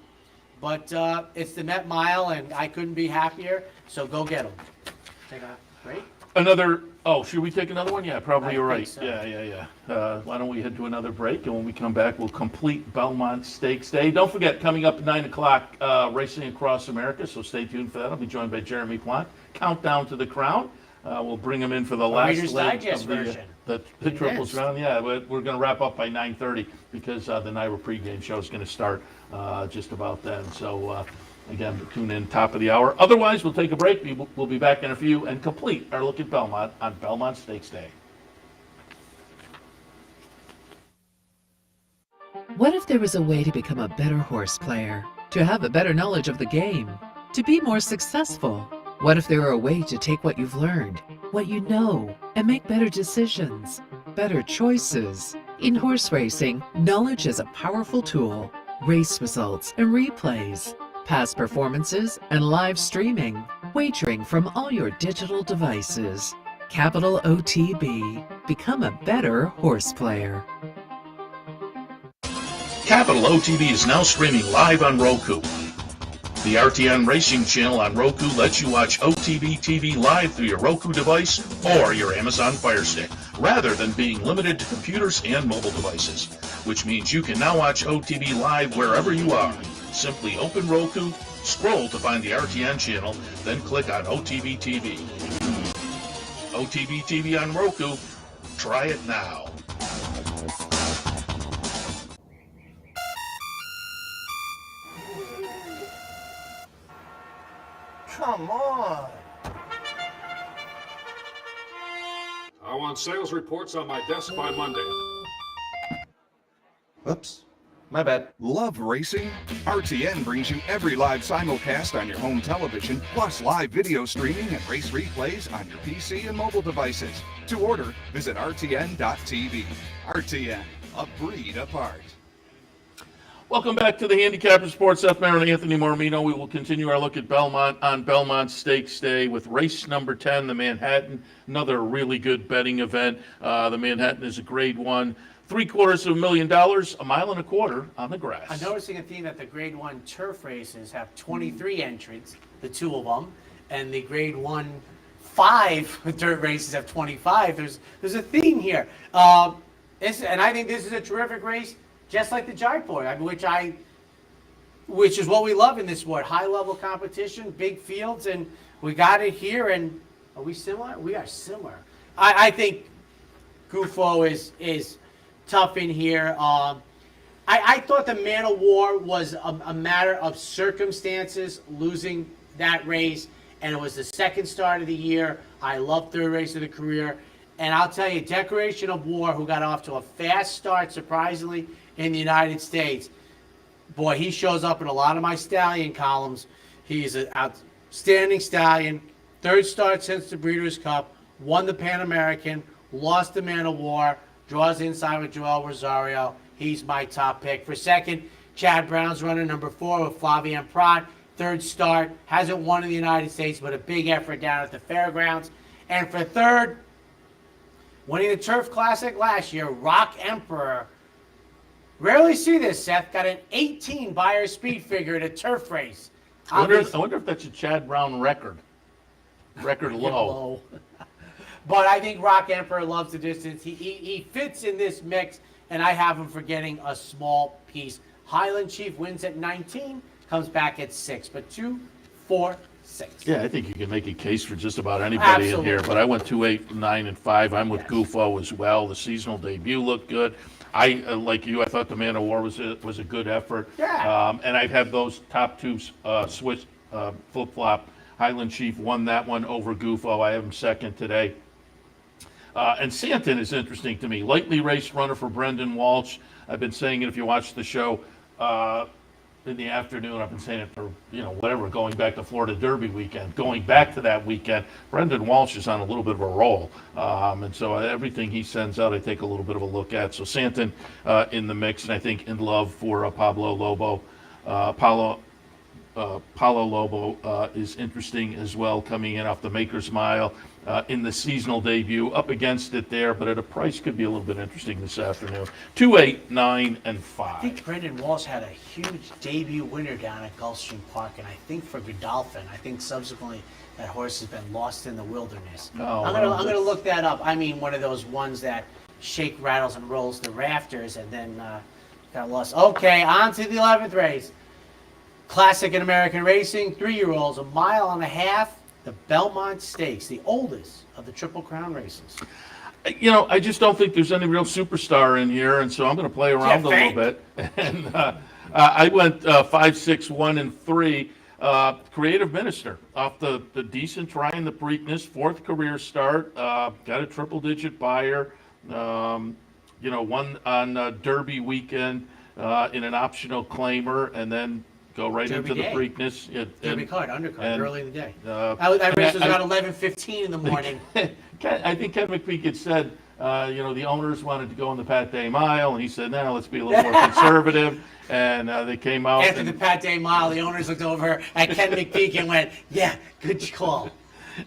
But it's the Met Mile, and I couldn't be happier. So go get them. Take a break. Should we take another one? Yeah, probably you're right. So. Yeah. Why don't we head to another break, and when we come back, we'll complete Belmont Stakes Day. Don't forget, coming up at 9 o'clock, Racing Across America, so stay tuned for that. I'll be joined by Jeremy Plant. Countdown to the Crown. We'll bring him in for the last Reader's leg Digest of version. the Triples round. Yeah, we're going to wrap up by 9:30 because the NYRA pregame show is going to start just about then. So, again, tune in top of the hour. Otherwise, we'll take a break. We'll be back in a few and complete our look at Belmont on Belmont Stakes Day. What if there was a way to become a better horse player, to have a better knowledge of the game, to be more successful? What if there were a way to take what you've learned, what you know, and make better decisions, better choices? In horse racing, knowledge is a powerful tool. Race results and replays, past performances and live streaming, wagering from all your digital devices. Capital OTB. Become a better horse player. Capital OTB is now streaming live on Roku. The RTN Racing channel on Roku lets you watch OTB TV live through your Roku device or your Amazon Fire Stick, rather than being limited to computers and mobile devices, which means you can now watch OTB live wherever you are. Simply open Roku, scroll to find the RTN channel, then click on OTB TV. OTB TV on Roku. Try it now. Come on. I want sales reports on my desk by Monday. Oops. My bad. Love racing? RTN brings you every live simulcast on your home television, plus live video streaming and race replays on your PC and mobile devices. To order, visit rtn.tv. RTN, a breed apart. Welcome back to the Handicapper Sports. Seth Merrow and Anthony Mormino. We will continue our look at Belmont on Belmont Stakes Day with race number 10, the Manhattan. Another really good betting event. The Manhattan is a grade 1, $750,000, a mile and a quarter on the grass. I'm noticing a theme that the grade 1 turf races have 23 entrants, the two of them, and the grade 1 5 dirt races have 25. There's a theme here. And I think this is a terrific race. Just like the Jaipur, which is what we love in this sport. High-level competition, big fields, and we got it here. And are we similar? We are similar. I think Gufo is tough in here. I thought the Man of War was a matter of circumstances, losing that race, and it was the second start of the year. I love third race of the career. And I'll tell you, Declaration of War, who got off to a fast start, surprisingly, in the United States. Boy, he shows up in a lot of my stallion columns. He's an outstanding stallion. Third start since the Breeders' Cup. Won the Pan American. Lost the Man of War. Draws inside with Joel Rosario. He's my top pick. For second, Chad Brown's running number 4 with Flavien Prat. Third start. Hasn't won in the United States, but a big effort down at the fairgrounds. And for third, winning the Turf Classic last year, Rock Emperor. Rarely see this, Seth. Got an 18 Beyer speed figure at a turf race. I wonder if that's a Chad Brown record. Record low. But I think Rock Emperor loves the distance. He fits in this mix, and I have him for getting a small piece. Highland Chief wins at 19, comes back at 6. But 2, 4, 6. Yeah, I think you can make a case for just about anybody in here. But I went 2, 8, 9, and 5. I'm with Gufo as well. The seasonal debut looked good. Like you, I thought the Man of War was a good effort. Yeah. And I've had those top two switch flip-flop. Highland Chief won that one over Gufo. I have him second today. And Santon is interesting to me. Lightly raced runner for Brendan Walsh. I've been saying it if you watch the show in the afternoon. I've been saying it for, whatever, going back to Florida Derby weekend. Going back to that weekend, Brendan Walsh is on a little bit of a roll. And so everything he sends out, I take a little bit of a look at. So Santon in the mix, and I think in love for Pablo Lobo. Paulo Lobo is interesting as well, coming in off the Maker's Mile in the seasonal debut. Up against it there, but at a price could be a little bit interesting this afternoon. 2, 8, 9, and I 5. think Brendan Walsh had a huge debut winner down at Gulfstream Park, and I think for Godolphin. I think subsequently that horse has been lost in the wilderness. Oh, I'm well, gonna look that up. I mean, one of those ones that shake, rattles, and rolls the rafters, and then got lost. Okay, on to the 11th race. Classic in American racing, 3-year-olds, 1.5 miles, the Belmont Stakes, the oldest of the Triple Crown races. You know, I just don't think there's any real superstar in here, and so I'm going to play around a little bit. And I went 5, 6, 1, and 3. Creative Minister off the decent try in the Preakness, 4th career start, got a triple-digit buyer. You know, won on Derby weekend in an optional claimer, and then go right Derby into the day. Preakness. Derby card, undercard, early in the day. That race was about 11:15 in the morning. I think Ken McPeak had said, you know, the owners wanted to go on the Pat Day Mile, and he said, no, let's be a little more conservative. And they came out. After the Pat Day Mile, the owners looked over at Ken McPeak and went, yeah, good call.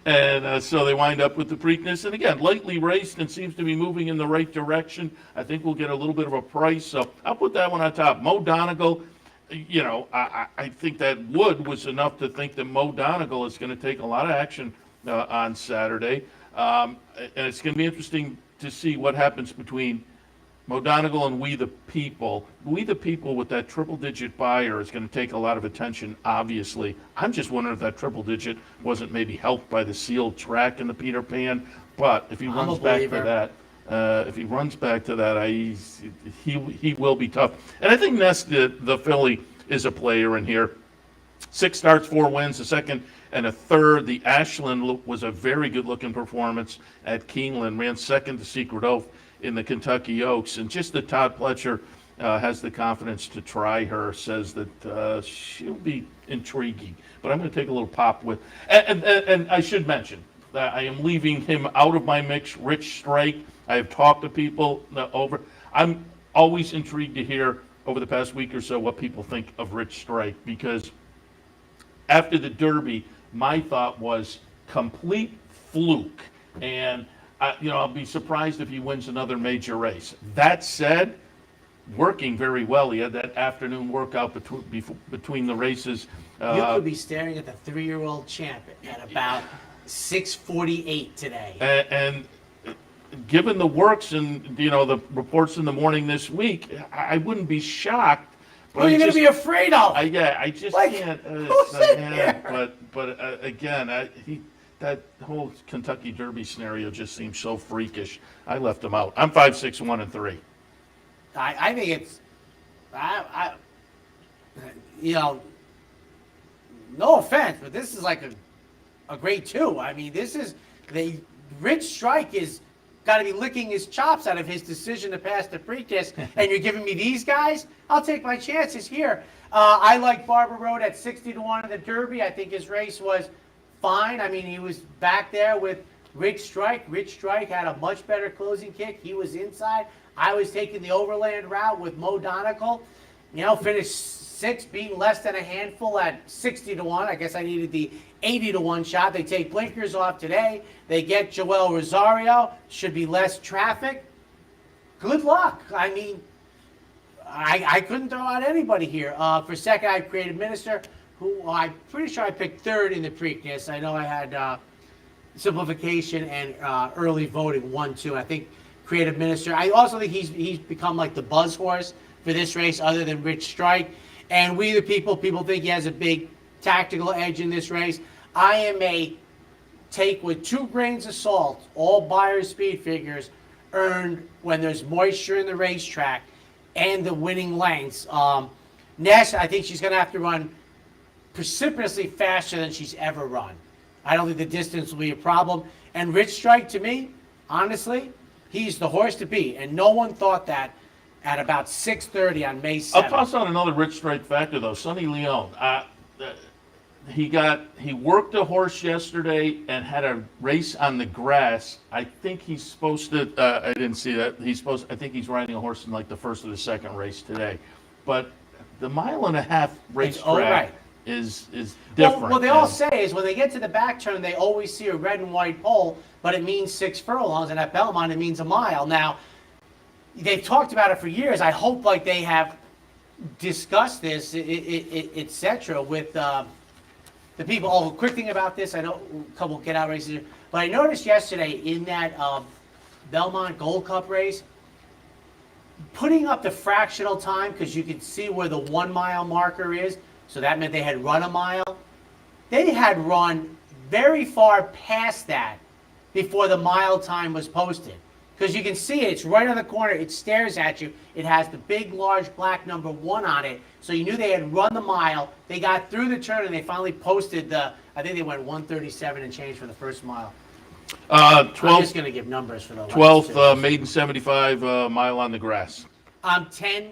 And so they wind up with the Preakness. And again, lightly raced and seems to be moving in the right direction. I think we'll get a little bit of a price. So I'll put that one on top. Mo Donegal, you know, I think that Wood was enough to think that Mo Donegal is going to take a lot of action on Saturday. And it's going to be interesting to see what happens between Mo Donegal and We the People. We the People with that triple-digit buyer is going to take a lot of attention, obviously. I'm just wondering if that triple-digit wasn't maybe helped by the sealed track in the Peter Pan. But if he runs back to that, he will be tough. And I think Nest, the filly, is a player in here. 6 starts, 4 wins, a second and a third. The Ashland was a very good-looking performance at Keeneland. Ran second to Secret Oath in the Kentucky Oaks. And just that Todd Pletcher has the confidence to try her, says that she'll be intriguing. But I'm going to take a little pop with. And I should mention that I am leaving him out of my mix, Rich Strike. I have talked to people over. I'm always intrigued to hear over the past week or so what people think of Rich Strike, because after the Derby, my thought was complete fluke. And, you know, I'll be surprised if he wins another major race. That said, working very well. He had that afternoon workout between the races. You could be staring at the 3-year-old champ at about 6:48 today. And given the works and, you know, the reports in the morning this week, I wouldn't be shocked. What are you going to be afraid of? I just can't. But again, that whole Kentucky Derby scenario just seems so freakish. I left him out. I'm 5, 6, 1, and 3. I think it's, you know, no offense, but this is like a grade 2. I mean, this is the Rich Strike is got to be licking his chops out of his decision to pass the Preakness, and you're giving me these guys? I'll take my chances here. I like Barber Road at 60-1 in the Derby. I think his race was fine. I mean, he was back there with Rich Strike. Rich Strike had a much better closing kick. He was inside. I was taking the overland route with Mo Donegal. You know, finished 6th, beating less than a handful at 60-1. I guess I needed the 80-1 shot. They take blinkers off today. They get Joel Rosario. Should be less traffic. Good luck. I mean, I couldn't throw out anybody here. For second, I have Creative Minister, who I'm pretty sure I picked 3rd in the Preakness. I know I had simplification and early voting 1, 2. I think Creative Minister. I also think he's become like the buzz horse for this race, other than Rich Strike. And We the People think he has a big tactical edge in this race. I am a take with 2 grains of salt, all Buyer's speed figures earned when there's moisture in the racetrack and the winning lengths. Ness, I think she's going to have to run precipitously faster than she's ever run. I don't think the distance will be a problem. And Rich Strike, to me, honestly, he's the horse to beat. And no one thought that at about 6:30 on May 7th. I'll toss on another Rich Strike factor, though. Sonny Leone. He worked a horse yesterday and had a race on the grass. I think he's supposed to. I didn't see that. I think he's riding a horse in like the first or the second race today. But the 1.5 mile racetrack is different. Well, what they all say is when they get to the back turn, they always see a red and white pole, but it means 6 furlongs, and at Belmont, it means a mile. Now, they've talked about it for years. I hope like they have discussed this, etc., with the people. Oh, quick thing about this, I know a couple get out races, but I noticed yesterday in that Belmont Gold Cup race, putting up the fractional time, because you could see where the 1 mile marker is, so that meant they had run a mile. They had run very far past that before the mile time was posted. Because you can see it, it's right on the corner, it stares at you. It has the big, large black number 1 on it. So you knew they had run the mile. They got through the turn and they finally posted I think they went 137 and change for the first mile. I'm just going to give numbers for the 12th, maiden 75 mile on the grass. 10,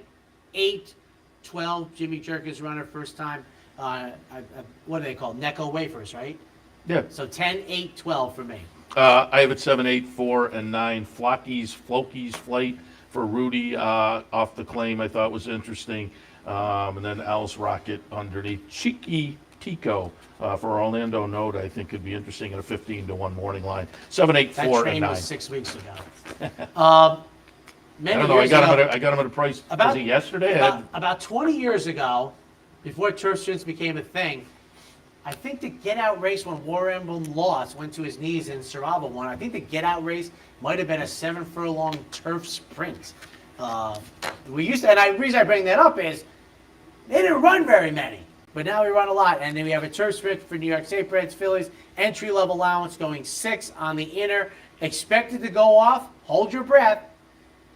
8, 12, Jimmy Jerkins runner, first time. What are they called? Necco wafers, right? Yeah. So 10, 8, 12 for me. I have it 7, 8, 4, and 9. Flokies Flight for Rudy off the claim I thought was interesting. And then Al's Rocket underneath. Cheeky Tico for Orlando Note I think could be interesting in a 15-1 morning line. 7, 8, 4, and 9. That train was 6 weeks ago. I don't know. I got him at a price. Was it yesterday? About 20 years ago, before turf strips became a thing, I think the get-out race when War Emblem lost, went to his knees and Sarava won. I think the get-out race might have been a 7 furlong turf sprint. We used to, and the reason I bring that up is they didn't run very many, but now we run a lot. And then we have a turf sprint for New York State Breds, Phillies, entry-level allowance going 6 on the inner. Expected to go off, hold your breath,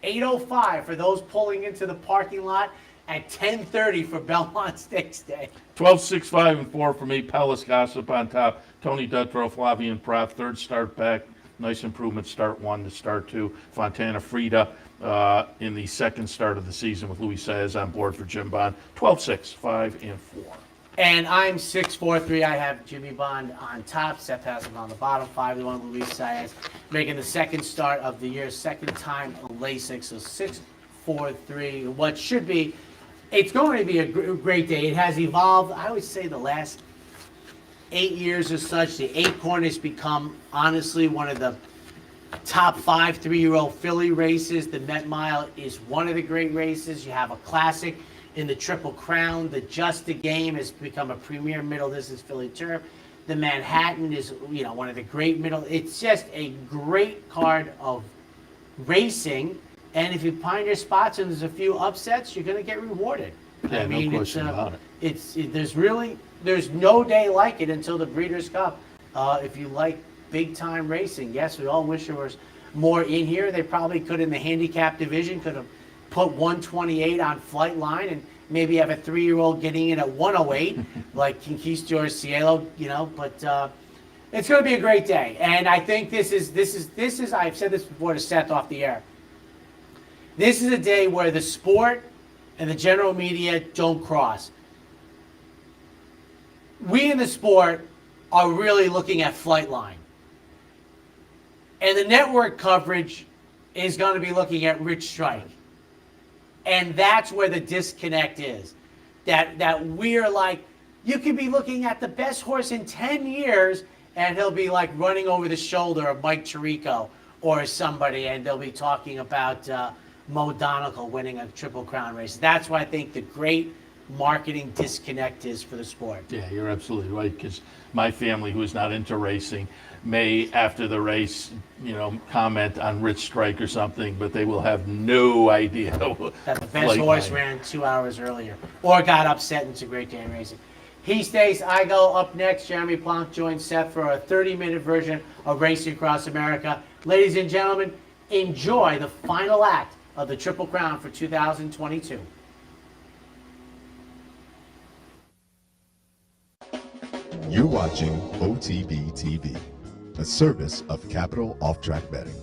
8:05 for those pulling into the parking lot at 10:30 for Belmont Stakes Day. 12, 6, 5, and 4 for me. Palace Gossip on top. Tony Dutrow, Flavian Prof, third start back. Nice improvement, start 1 to start 2. Fontana Frida in the second start of the season with Luis Saez on board for Jim Bond. 12, 6, 5, and 4. And I'm 6, 4, 3. I have Jimmy Bond on top. Seth has him on the bottom. 5-1 Luis Saez making the second start of the year, second time LASIK. So 6, 4, 3. What should be, it's going to be a great day. It has evolved. I would say the last 8 years or such, the 8 Corners become honestly one of the top 5 3-year-old filly races. The Met Mile is one of the great races. You have a classic in the Triple Crown. The Just a Game has become a premier middle distance filly turf. The Manhattan is, one of the great middle. It's just a great card of racing. And if you find your spots and there's a few upsets, you're going to get rewarded. Yeah, I mean, no question about it. There's no day like it until the Breeders' Cup. If you like big time racing, yes, we all wish there was more in here. They probably could in the handicap division could have put 128 on Flight Line and maybe have a 3-year-old getting in at 108 like Conquistador Cielo, But it's going to be a great day, and I think this is. I've said this before to Seth off the air. This is a day where the sport and the general media don't cross. We in the sport are really looking at Flight Line. And the network coverage is going to be looking at Rich Strike. And that's where the disconnect is. That we're like, you could be looking at the best horse in 10 years, and he'll be like running over the shoulder of Mike Tirico or somebody, and they'll be talking about Mo Donegal winning a Triple Crown race. That's why I think the great marketing disconnect is for the sport. Yeah, you're absolutely right, because my family, who is not into racing, may, after the race, comment on Rich Strike or something, but they will have no idea that the best horse ran 2 hours earlier or got upset. And it's a great day in racing. He stays, I go. Up next, Jeremy Plonk joins Seth for a 30-minute version of Racing Across America. Ladies and gentlemen, enjoy the final act of the Triple Crown for 2022. You're watching OTB TV, a service of Capital Off Track Betting.